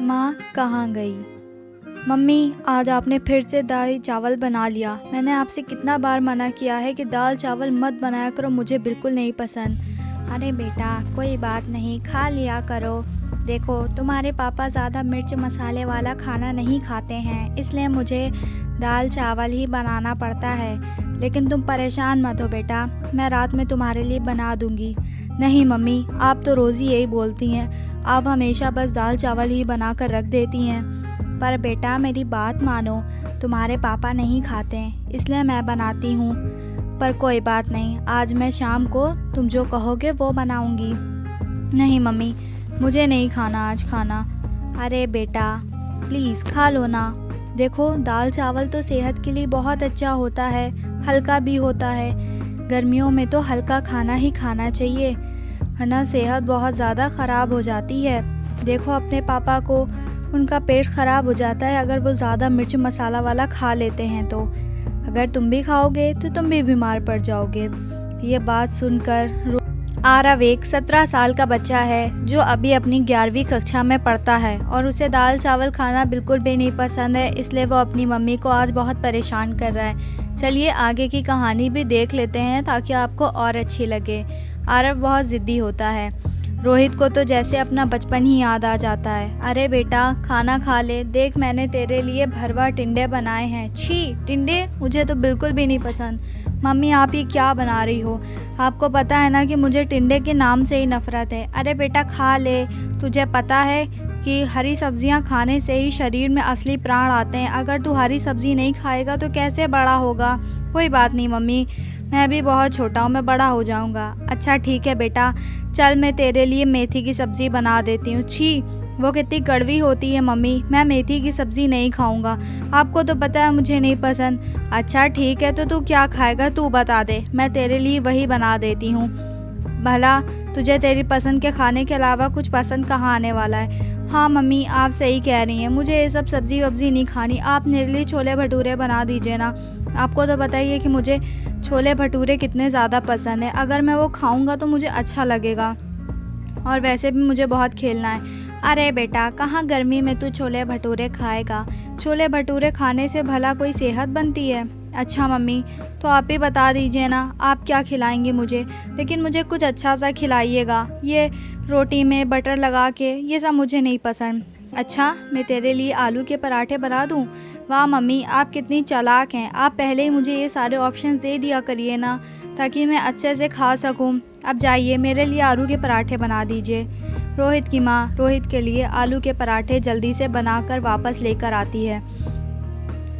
माँ कहाँ गई? मम्मी, आज आपने फिर से दाल चावल बना लिया। मैंने आपसे कितना बार मना किया है कि दाल चावल मत बनाया करो, मुझे बिल्कुल नहीं पसंद। अरे बेटा, कोई बात नहीं, खा लिया करो। देखो, तुम्हारे पापा ज़्यादा मिर्च मसाले वाला खाना नहीं खाते हैं, इसलिए मुझे दाल चावल ही बनाना पड़ता है। लेकिन तुम परेशान मत हो बेटा, मैं रात में तुम्हारे लिए बना दूँगी। नहीं मम्मी, आप तो रोज़ ही यही बोलती हैं। आप हमेशा बस दाल चावल ही बना कर रख देती हैं। पर बेटा, मेरी बात मानो, तुम्हारे पापा नहीं खाते हैं, इसलिए मैं बनाती हूँ। पर कोई बात नहीं, आज मैं शाम को तुम जो कहोगे वो बनाऊँगी। नहीं मम्मी, मुझे नहीं खाना आज खाना। अरे बेटा, प्लीज़ खा लो ना। देखो, दाल चावल तो सेहत के लिए बहुत अच्छा होता है, हल्का भी होता है। गर्मियों में तो हल्का खाना ही खाना चाहिए, वरना सेहत बहुत ज़्यादा ख़राब हो जाती है। देखो अपने पापा को, उनका पेट ख़राब हो जाता है अगर वो ज़्यादा मिर्च मसाला वाला खा लेते हैं तो। अगर तुम भी खाओगे तो तुम भी बीमार पड़ जाओगे। ये बात सुनकर आरव एक 17 साल का बच्चा है जो अभी अपनी 11वीं कक्षा में पढ़ता है और उसे दाल चावल खाना बिल्कुल भी नहीं पसंद है, इसलिए वो अपनी मम्मी को आज बहुत परेशान कर रहा है। चलिए आगे की कहानी भी देख लेते हैं ताकि आपको और अच्छी लगे। आरव बहुत ज़िद्दी होता है। रोहित को तो जैसे अपना बचपन ही याद आ जाता है। अरे बेटा, खाना खा ले, देख मैंने तेरे लिए भरवा टिंडे बनाए हैं। छी, टिंडे मुझे तो बिल्कुल भी नहीं पसंद। मम्मी, आप ये क्या बना रही हो? आपको पता है ना कि मुझे टिंडे के नाम से ही नफ़रत है। अरे बेटा खा ले, तुझे पता है कि हरी सब्जियां खाने से ही शरीर में असली प्राण आते हैं। अगर तू हरी सब्ज़ी नहीं खाएगा तो कैसे बड़ा होगा? कोई बात नहीं मम्मी, मैं भी बहुत छोटा हूँ, मैं बड़ा हो जाऊँगा। अच्छा ठीक है बेटा, चल मैं तेरे लिए मेथी की सब्ज़ी बना देती हूँ। छी, वो कितनी कड़वी होती है मम्मी, मैं मेथी की सब्ज़ी नहीं खाऊंगा। आपको तो पता है मुझे नहीं पसंद। अच्छा ठीक है, तो तू क्या खाएगा तू बता दे, मैं तेरे लिए वही बना देती हूँ। भला तुझे तेरी पसंद के खाने के अलावा कुछ पसंद कहाँ आने वाला है? हाँ मम्मी, आप सही कह रही हैं, मुझे ये सब सब्ज़ी वब्ज़ी नहीं खानी। आप मेरे लिए छोले भटूरे बना दीजिए ना। आपको तो पता ही है कि मुझे छोले भटूरे कितने ज़्यादा पसंद है। अगर मैं वो खाऊंगा तो मुझे अच्छा लगेगा, और वैसे भी मुझे बहुत खेलना है। अरे बेटा, कहाँ गर्मी में तू छोले भटूरे खाएगा? छोले भटूरे खाने से भला कोई सेहत बनती है? अच्छा मम्मी, तो आप ही बता दीजिए ना, आप क्या खिलाएंगी मुझे? लेकिन मुझे कुछ अच्छा सा खिलाइएगा। ये रोटी में बटर लगा के ये सब मुझे नहीं पसंद। अच्छा, मैं तेरे लिए आलू के पराठे बना दूँ? वाह मम्मी, आप कितनी चालाक हैं। आप पहले ही मुझे ये सारे ऑप्शंस दे दिया करिए ना, ताकि मैं अच्छे से खा सकूं। अब जाइए, मेरे लिए आलू के पराठे बना दीजिए। रोहित की माँ रोहित के लिए आलू के पराठे जल्दी से बनाकर वापस लेकर आती है।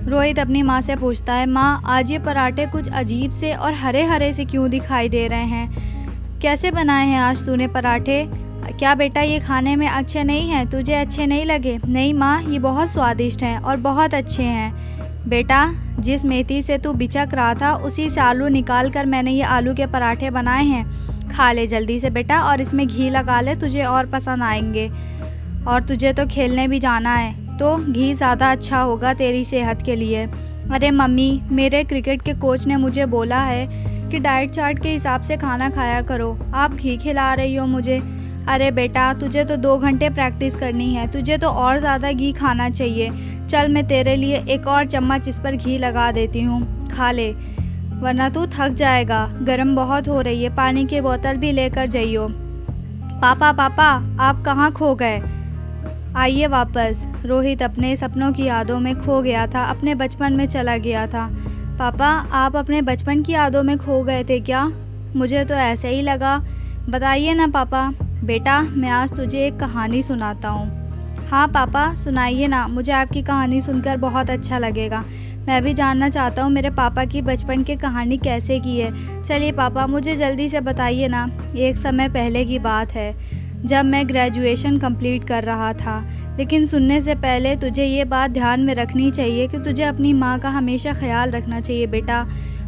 रोहित अपनी माँ से पूछता है, माँ आज ये पराठे कुछ अजीब से और हरे हरे से क्यों दिखाई दे रहे हैं? कैसे बनाए हैं आज तूने पराठे? क्या बेटा ये खाने में अच्छे नहीं हैं? तुझे अच्छे नहीं लगे? नहीं माँ, ये बहुत स्वादिष्ट हैं और बहुत अच्छे हैं। बेटा, जिस मेथी से तू बिचक रहा था उसी से आलू निकाल कर मैंने ये आलू के पराठे बनाए हैं। खा ले जल्दी से बेटा, और इसमें घी लगा ले, तुझे और पसंद आएंगे। और तुझे तो खेलने भी जाना है, तो घी ज़्यादा अच्छा होगा तेरी सेहत के लिए। अरे मम्मी, मेरे क्रिकेट के कोच ने मुझे बोला है कि डाइट चार्ट के हिसाब से खाना खाया करो, आप घी खिला रही हो मुझे। अरे बेटा, तुझे तो 2 घंटे प्रैक्टिस करनी है, तुझे तो और ज़्यादा घी खाना चाहिए। चल मैं तेरे लिए एक और चम्मच इस पर घी लगा देती हूँ, खा ले, वरना तू थक जाएगा। गर्म बहुत हो रही है, पानी की बोतल भी लेकर जाइयो। पापा पापा, आप कहाँ खो गए? आइए वापस। रोहित अपने सपनों की यादों में खो गया था, अपने बचपन में चला गया था। पापा, आप अपने बचपन की यादों में खो गए थे क्या? मुझे तो ऐसे ही लगा। बताइए ना पापा। बेटा, मैं आज तुझे एक कहानी सुनाता हूँ। हाँ पापा, सुनाइए ना, मुझे आपकी कहानी सुनकर बहुत अच्छा लगेगा। मैं भी जानना चाहता हूँ मेरे पापा की बचपन की कहानी कैसे की है। चलिए पापा, मुझे जल्दी से बताइए ना। एक समय पहले की बात है, जब मैं ग्रेजुएशन कंप्लीट कर रहा था। लेकिन सुनने से पहले तुझे ये बात ध्यान में रखनी चाहिए कि तुझे अपनी माँ का हमेशा ख्याल रखना चाहिए बेटा।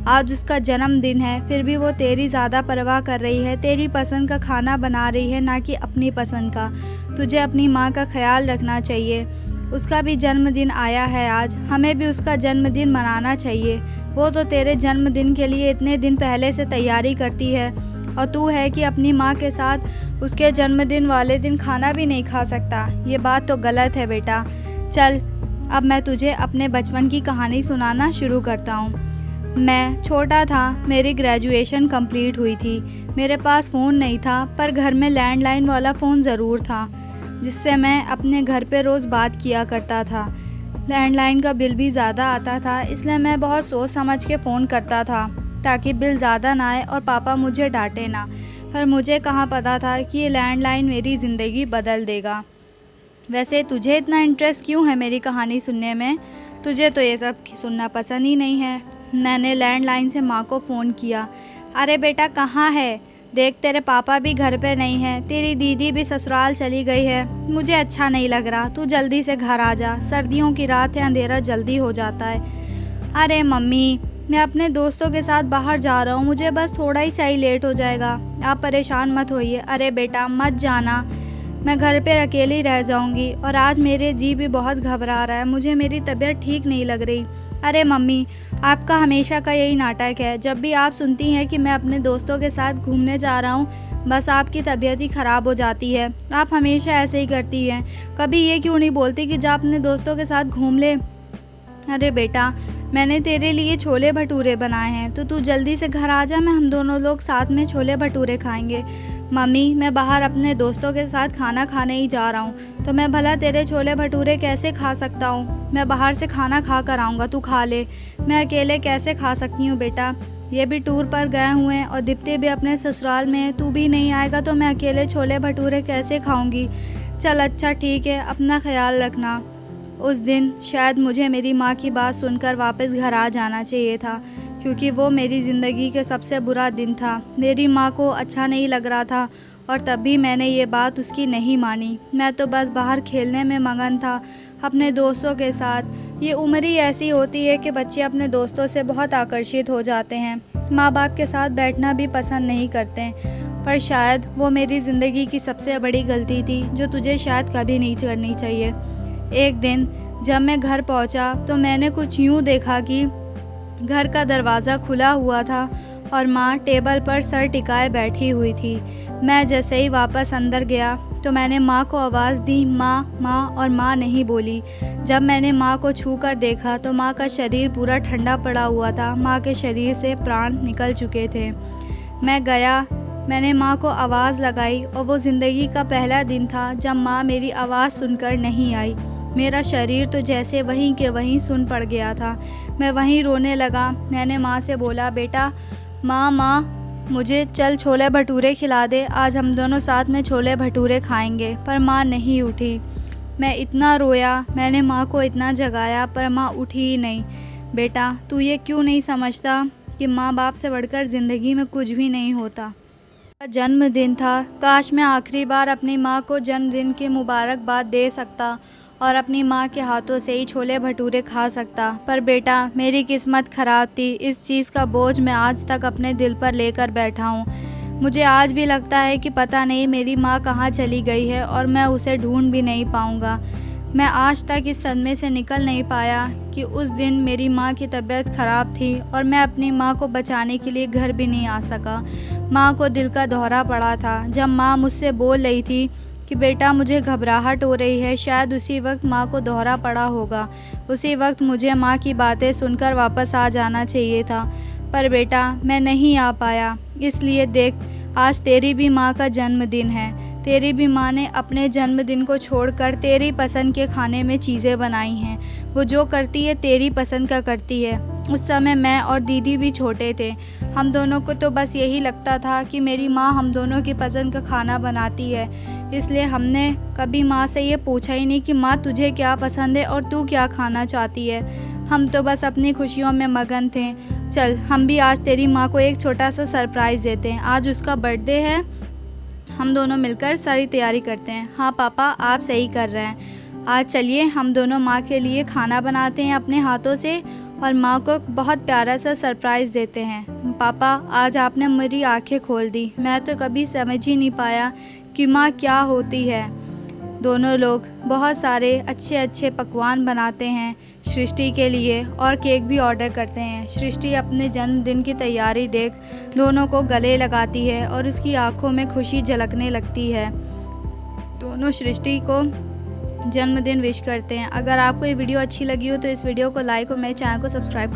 आज उसका जन्मदिन है, फिर भी वो तेरी ज़्यादा परवाह कर रही है, तेरी पसंद का खाना बना रही है, ना कि अपनी पसंद का। तुझे अपनी माँ का ख्याल रखना चाहिए। उसका भी जन्मदिन आया है आज, हमें भी उसका जन्मदिन मनाना चाहिए। वो तो तेरे जन्मदिन के लिए इतने दिन पहले से तैयारी करती है और तू है कि अपनी माँ के साथ उसके जन्मदिन वाले दिन खाना भी नहीं खा सकता। ये बात तो गलत है बेटा। चल अब मैं तुझे अपने बचपन की कहानी सुनाना शुरू करता हूँ। मैं छोटा था, मेरी ग्रेजुएशन कंप्लीट हुई थी। मेरे पास फ़ोन नहीं था, पर घर में लैंडलाइन वाला फ़ोन ज़रूर था, जिससे मैं अपने घर पे रोज़ बात किया करता था। लैंडलाइन का बिल भी ज़्यादा आता था, इसलिए मैं बहुत सोच समझ के फ़ोन करता था ताकि बिल ज़्यादा ना आए और पापा मुझे डांटे ना। पर मुझे कहाँ पता था कि ये लैंडलाइन मेरी ज़िंदगी बदल देगा। वैसे तुझे इतना इंटरेस्ट क्यों है मेरी कहानी सुनने में? तुझे तो ये सब सुनना पसंद ही नहीं है। मैंने लैंडलाइन से माँ को फ़ोन किया। अरे बेटा कहाँ है? देख तेरे पापा भी घर पे नहीं हैं, तेरी दीदी भी ससुराल चली गई है। मुझे अच्छा नहीं लग रहा, तू जल्दी से घर आ जा। सर्दियों की रात है, अंधेरा जल्दी हो जाता है। अरे मम्मी, मैं अपने दोस्तों के साथ बाहर जा रहा हूँ, मुझे बस थोड़ा ही सही लेट हो जाएगा, आप परेशान मत होइए। अरे बेटा मत जाना, मैं घर पे अकेली रह जाऊँगी और आज मेरे जी भी बहुत घबरा रहा है, मुझे मेरी तबीयत ठीक नहीं लग रही। अरे मम्मी, आपका हमेशा का यही नाटक है। जब भी आप सुनती हैं कि मैं अपने दोस्तों के साथ घूमने जा रहा हूँ, बस आपकी तबीयत ही ख़राब हो जाती है। आप हमेशा ऐसे ही करती हैं। कभी ये क्यों नहीं बोलती कि जा अपने दोस्तों के साथ घूम ले? अरे बेटा, मैंने तेरे लिए छोले भटूरे बनाए हैं, तो तू जल्दी से घर आ जा, मैं हम दोनों लोग साथ में छोले भटूरे खाएंगे। मम्मी, मैं बाहर अपने दोस्तों के साथ खाना खाने ही जा रहा हूँ, तो मैं भला तेरे छोले भटूरे कैसे खा सकता हूँ? मैं बाहर से खाना खा कर आऊँगा, तू खा ले। मैं अकेले कैसे खा सकती हूँ बेटा? ये भी टूर पर गए हुए हैं और दीप्ति भी अपने ससुराल में है, तू भी नहीं आएगा तो मैं अकेले छोले भटूरे कैसे खाऊँगी? चल अच्छा ठीक है, अपना ख्याल रखना। उस दिन शायद मुझे मेरी माँ की बात सुनकर वापस घर आ जाना चाहिए था, क्योंकि वो मेरी ज़िंदगी का सबसे बुरा दिन था। मेरी माँ को अच्छा नहीं लग रहा था और तब भी मैंने ये बात उसकी नहीं मानी। मैं तो बस बाहर खेलने में मगन था अपने दोस्तों के साथ। ये उम्र ही ऐसी होती है कि बच्चे अपने दोस्तों से बहुत आकर्षित हो जाते हैं, माँ बाप के साथ बैठना भी पसंद नहीं करते। पर शायद वो मेरी ज़िंदगी की सबसे बड़ी गलती थी, जो तुझे शायद कभी नहीं करनी चाहिए। एक दिन जब मैं घर पहुंचा तो मैंने कुछ यूँ देखा कि घर का दरवाज़ा खुला हुआ था और माँ टेबल पर सर टिकाए बैठी हुई थी। मैं जैसे ही वापस अंदर गया तो मैंने माँ को आवाज़ दी, माँ माँ, और माँ नहीं बोली। जब मैंने माँ को छू कर देखा तो माँ का शरीर पूरा ठंडा पड़ा हुआ था, माँ के शरीर से प्राण निकल चुके थे। मैं गया, मैंने माँ को आवाज़ लगाई और वो ज़िंदगी का पहला दिन था जब माँ मेरी आवाज़ सुनकर नहीं आई। मेरा शरीर तो जैसे वहीं के वहीं सुन पड़ गया था। मैं वहीं रोने लगा। मैंने माँ से बोला, बेटा माँ, मुझे चल छोले भटूरे खिला दे, आज हम दोनों साथ में छोले भटूरे खाएंगे। पर माँ नहीं उठी। मैं इतना रोया, मैंने माँ को इतना जगाया, पर माँ उठी ही नहीं। बेटा तू ये क्यों नहीं समझता कि माँ बाप से बढ़कर ज़िंदगी में कुछ भी नहीं होता। जन्मदिन था, काश मैं आखिरी बार अपनी माँ को जन्मदिन की मुबारकबाद दे सकता और अपनी माँ के हाथों से ही छोले भटूरे खा सकता। पर बेटा मेरी किस्मत ख़राब थी, इस चीज़ का बोझ मैं आज तक अपने दिल पर लेकर बैठा हूँ। मुझे आज भी लगता है कि पता नहीं मेरी माँ कहाँ चली गई है और मैं उसे ढूंढ भी नहीं पाऊँगा। मैं आज तक इस सदमे से निकल नहीं पाया कि उस दिन मेरी माँ की तबीयत ख़राब थी और मैं अपनी माँ को बचाने के लिए घर भी नहीं आ सका। माँ को दिल का दौरा पड़ा था। जब माँ मुझसे बोल रही थी कि बेटा मुझे घबराहट हो रही है, शायद उसी वक्त माँ को दौरा पड़ा होगा। उसी वक्त मुझे माँ की बातें सुनकर वापस आ जाना चाहिए था, पर बेटा मैं नहीं आ पाया। इसलिए देख, आज तेरी भी माँ का जन्मदिन है। तेरी भी माँ ने अपने जन्मदिन को छोड़कर तेरी पसंद के खाने में चीज़ें बनाई हैं। वो जो करती है तेरी पसंद का करती है। उस समय मैं और दीदी भी छोटे थे। हम दोनों को तो बस यही लगता था कि मेरी माँ हम दोनों की पसंद का खाना बनाती है। इसलिए हमने कभी माँ से ये पूछा ही नहीं कि माँ तुझे क्या पसंद है और तू क्या खाना चाहती है। हम तो बस अपनी खुशियों में मगन थे। चल हम भी आज तेरी माँ को एक छोटा सा सरप्राइज़ देते हैं। आज उसका बर्थडे है, हम दोनों मिलकर सारी तैयारी करते हैं। हाँ पापा, आप सही कर रहे हैं। आज चलिए हम दोनों माँ के लिए खाना बनाते हैं अपने हाथों से और माँ को बहुत प्यारा सा सरप्राइज़ देते हैं। पापा आज आपने मेरी आंखें खोल दी। मैं तो कभी समझ ही नहीं पाया कि माँ क्या होती है। दोनों लोग बहुत सारे अच्छे अच्छे पकवान बनाते हैं सृष्टि के लिए और केक भी ऑर्डर करते हैं। सृष्टि अपने जन्मदिन की तैयारी देख दोनों को गले लगाती है और उसकी आंखों में खुशी झलकने लगती है। दोनों सृष्टि को जन्मदिन विश करते हैं। अगर आपको ये वीडियो अच्छी लगी हो तो इस वीडियो को लाइक और मेरे चैनल को सब्सक्राइब